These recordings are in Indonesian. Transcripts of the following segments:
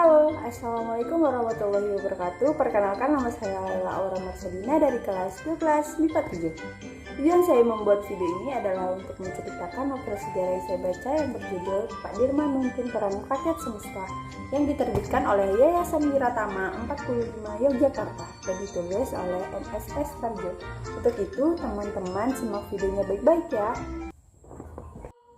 Halo, Assalamualaikum warahmatullahi wabarakatuh. Perkenalkan, nama saya Laila Aura Marcelina dari kelas 12 MIPA 7. Tujuan saya membuat video ini adalah untuk menceritakan novel sejarah yang saya baca yang berjudul Pak Dirman Memimpin Perang Rakyat Semesta yang diterbitkan oleh Yayasan Wiratama 45 Yogyakarta dan ditulis oleh MSS Tarjo. Untuk itu, teman-teman simak videonya baik-baik ya.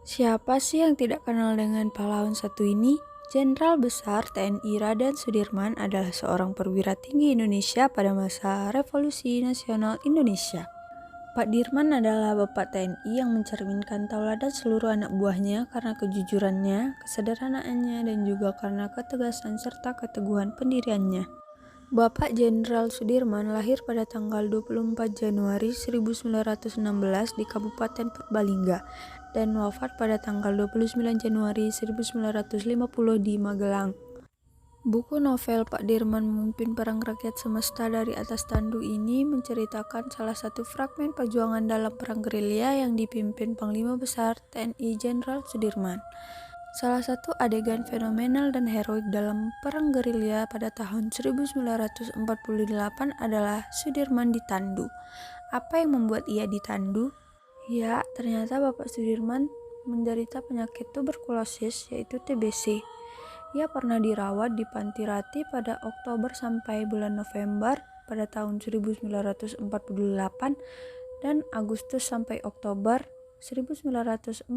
Siapa sih yang tidak kenal dengan pahlawan satu ini? Jenderal Besar TNI Raden Sudirman adalah seorang perwira tinggi Indonesia pada masa Revolusi Nasional Indonesia. Pak Dirman adalah bapak TNI yang mencerminkan tauladan seluruh anak buahnya karena kejujurannya, kesederhanaannya, dan juga karena ketegasan serta keteguhan pendiriannya. Bapak Jenderal Sudirman lahir pada tanggal 24 Januari 1916 di Kabupaten Purbalingga dan wafat pada tanggal 29 Januari 1950 di Magelang. Buku novel Pak Dirman Memimpin Perang Rakyat Semesta dari Atas Tandu ini menceritakan salah satu fragmen perjuangan dalam perang gerilya yang dipimpin Panglima Besar TNI Jenderal Sudirman. Salah satu adegan fenomenal dan heroik dalam perang gerilya pada tahun 1948 adalah Sudirman ditandu. Apa yang membuat ia ditandu? Ya, ternyata Bapak Sudirman menderita penyakit tuberkulosis yaitu TBC. Ia pernah dirawat di Panti Rati pada Oktober sampai bulan November pada tahun 1948 dan Agustus sampai Oktober 1948.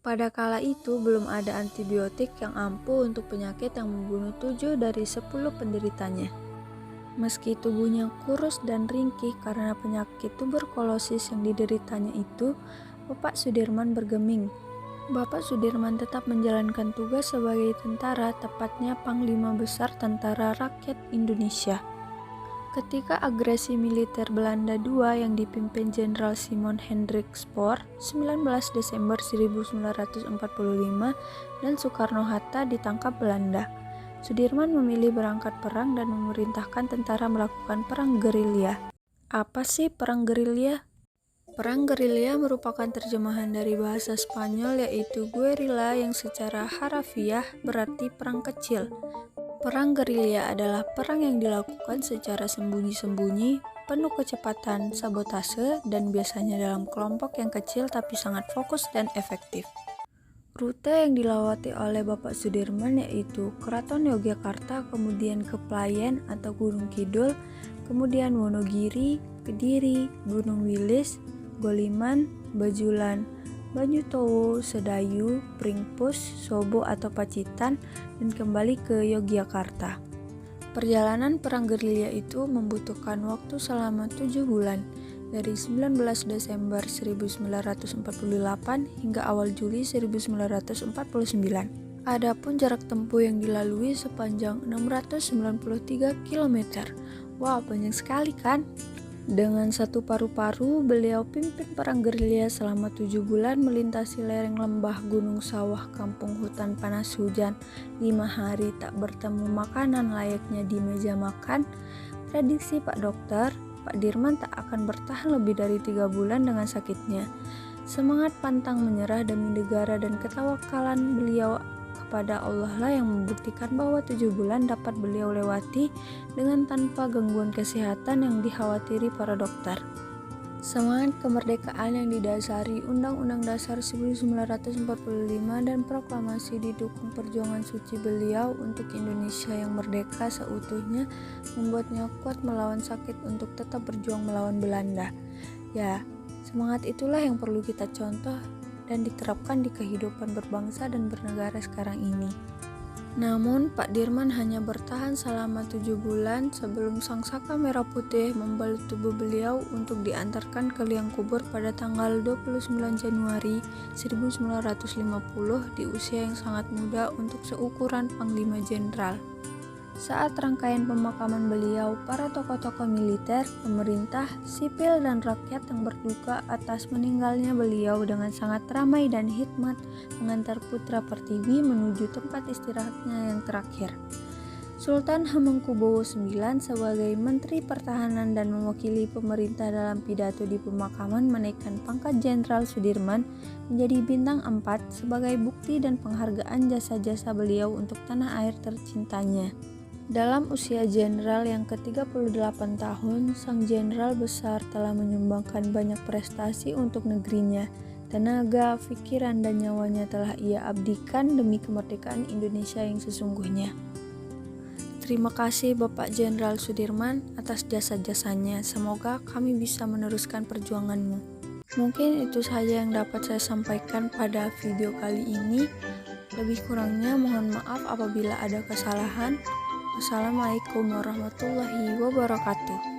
Pada kala itu belum ada antibiotik yang ampuh untuk penyakit yang membunuh 7 dari 10 penderitanya. Meski tubuhnya kurus dan ringkih karena penyakit tuberkulosis yang dideritanya itu, Bapak Sudirman bergeming. Bapak Sudirman tetap menjalankan tugas sebagai tentara, tepatnya Panglima Besar Tentara Rakyat Indonesia. Ketika agresi militer Belanda II yang dipimpin Jenderal Simon Hendrik Spoor 19 Desember 1945 dan Soekarno-Hatta ditangkap Belanda, Sudirman memilih berangkat perang dan memerintahkan tentara melakukan perang gerilya. Apa sih perang gerilya? Perang gerilya merupakan terjemahan dari bahasa Spanyol yaitu guerrilla yang secara harafiah berarti perang kecil. Perang gerilya adalah perang yang dilakukan secara sembunyi-sembunyi, penuh kecepatan, sabotase, dan biasanya dalam kelompok yang kecil tapi sangat fokus dan efektif. Rute yang dilewati oleh Bapak Sudirman yaitu Keraton Yogyakarta, kemudian ke Playen atau Gunung Kidul, kemudian Wonogiri, Kediri, Gunung Wilis, Goliman, Bajulan, Banyutowo, Sedayu, Pringpus, Sobo atau Pacitan, dan kembali ke Yogyakarta. Perjalanan perang gerilya itu membutuhkan waktu selama 7 bulan, dari 19 Desember 1948 hingga awal Juli 1949. Adapun jarak tempuh yang dilalui sepanjang 693 km. Wah, banyak sekali kan? Dengan satu paru-paru, beliau pimpin perang gerilya selama 7 bulan melintasi lereng lembah Gunung Sawah Kampung Hutan Panas Hujan. 5 hari tak bertemu makanan layaknya di meja makan. Prediksi Pak Dokter, Pak Dirman tak akan bertahan lebih dari 3 bulan dengan sakitnya. Semangat pantang menyerah demi negara dan ketawakalan beliau kepada Allah lah yang membuktikan bahwa 7 bulan dapat beliau lewati dengan tanpa gangguan kesehatan yang dikhawatiri para dokter. Semangat kemerdekaan yang didasari Undang-Undang Dasar 1945 dan proklamasi didukung perjuangan suci beliau untuk Indonesia yang merdeka seutuhnya membuatnya kuat melawan sakit untuk tetap berjuang melawan Belanda. Ya, semangat itulah yang perlu kita contoh dan diterapkan di kehidupan berbangsa dan bernegara sekarang ini. Namun, Pak Dirman hanya bertahan selama 7 bulan sebelum sang saka merah putih membalut tubuh beliau untuk diantarkan ke liang kubur pada tanggal 29 Januari 1950 di usia yang sangat muda untuk seukuran Panglima Jenderal. Saat rangkaian pemakaman beliau, para tokoh-tokoh militer, pemerintah, sipil, dan rakyat yang berduka atas meninggalnya beliau dengan sangat ramai dan hikmat mengantar putra Pertiwi menuju tempat istirahatnya yang terakhir. Sultan Hamengkubuwono IX sebagai Menteri Pertahanan dan mewakili pemerintah dalam pidato di pemakaman menaikkan pangkat Jenderal Sudirman menjadi bintang 4 sebagai bukti dan penghargaan jasa-jasa beliau untuk tanah air tercintanya. Dalam usia jenderal yang ke-38 tahun, sang jenderal besar telah menyumbangkan banyak prestasi untuk negerinya. Tenaga, pikiran, dan nyawanya telah ia abdikan demi kemerdekaan Indonesia yang sesungguhnya. Terima kasih Bapak Jenderal Sudirman atas jasa-jasanya. Semoga kami bisa meneruskan perjuanganmu. Mungkin itu saja yang dapat saya sampaikan pada video kali ini. Lebih kurangnya mohon maaf apabila ada kesalahan. Wassalamualaikum warahmatullahi wabarakatuh.